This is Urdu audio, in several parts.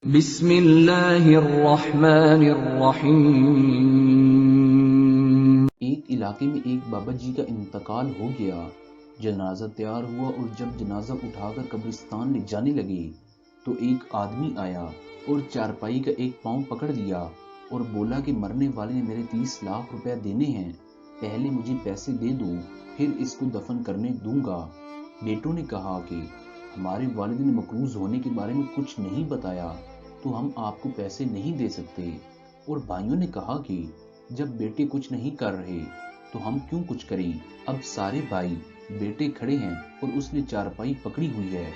بسم اللہ الرحمن الرحیم۔ ایک علاقے میں ایک بابا جی کا انتقال ہو گیا۔ جنازہ تیار ہوا اور جب جنازہ اٹھا کر قبرستان لے جانے لگے تو ایک آدمی آیا اور چارپائی کا ایک پاؤں پکڑ لیا اور بولا کہ مرنے والے نے میرے 30 لاکھ روپے دینے ہیں، پہلے مجھے پیسے دے دو پھر اس کو دفن کرنے دوں گا۔ بیٹوں نے کہا کہ ہمارے والد نے مقروض ہونے کے بارے میں کچھ نہیں بتایا تو ہم آپ کو پیسے نہیں دے سکتے، اور بھائیوں نے کہا کہ جب بیٹے کچھ نہیں کر رہے تو ہم کیوں کچھ کریں۔ اب سارے بھائی بیٹے کھڑے ہیں اور اس نے چارپائی پکڑی ہوئی ہے۔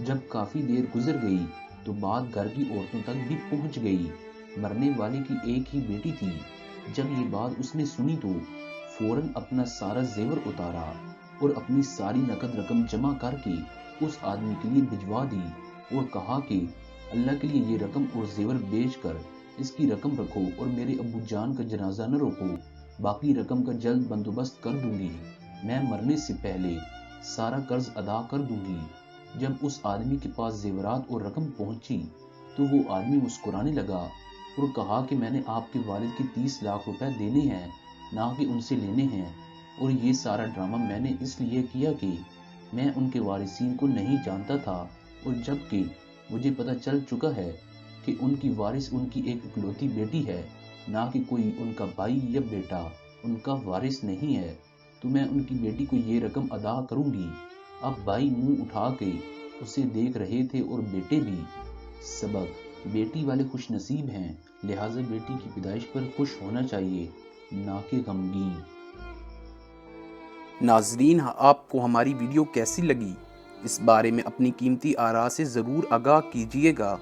جب کافی دیر گزر گئی تو بات گھر کی عورتوں تک بھی پہنچ گئی۔ مرنے والے کی ایک ہی بیٹی تھی۔ جب یہ بات اس نے سنی تو فوراً اپنا سارا زیور اتارا اور اپنی ساری نقد رقم جمع کر کے اس آدمی کے لیے بھجوا دی اور کہا کہ اللہ کے لیے یہ رقم اور زیور بیچ کر اس کی رقم رکھو اور میرے ابو جان کا جنازہ نہ روکو، باقی رقم کا جلد بندوبست کر دوں گی، میں مرنے سے پہلے سارا قرض ادا کر دوں گی۔ جب اس آدمی کے پاس زیورات اور رقم پہنچی تو وہ آدمی مسکرانے لگا اور کہا کہ میں نے آپ کے والد کے 30 لاکھ روپے دینے ہیں، نہ کہ ان سے لینے ہیں، اور یہ سارا ڈرامہ میں نے اس لیے کیا کہ میں ان کے وارثین کو نہیں جانتا تھا، اور جب کہ مجھے پتہ چل چکا ہے کہ ان کی وارث ان کی ایک اکلوتی بیٹی ہے، نہ کہ کوئی ان کا بھائی یا بیٹا ان کا وارث نہیں ہے، تو میں ان کی بیٹی کو یہ رقم ادا کروں گی۔ اب بھائی منہ اٹھا کے اسے دیکھ رہے تھے اور بیٹے بھی۔ سبق: بیٹی والے خوش نصیب ہیں، لہٰذا بیٹی کی پیدائش پر خوش ہونا چاہیے، نہ کہ غمگین۔ ناظرین، آپ کو ہماری ویڈیو کیسی لگی؟ اس بارے میں اپنی قیمتی آراء سے ضرور آگاہ کیجیے گا۔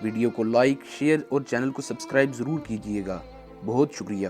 ویڈیو کو لائک، شیئر اور چینل کو سبسکرائب ضرور کیجیے گا۔ بہت شکریہ۔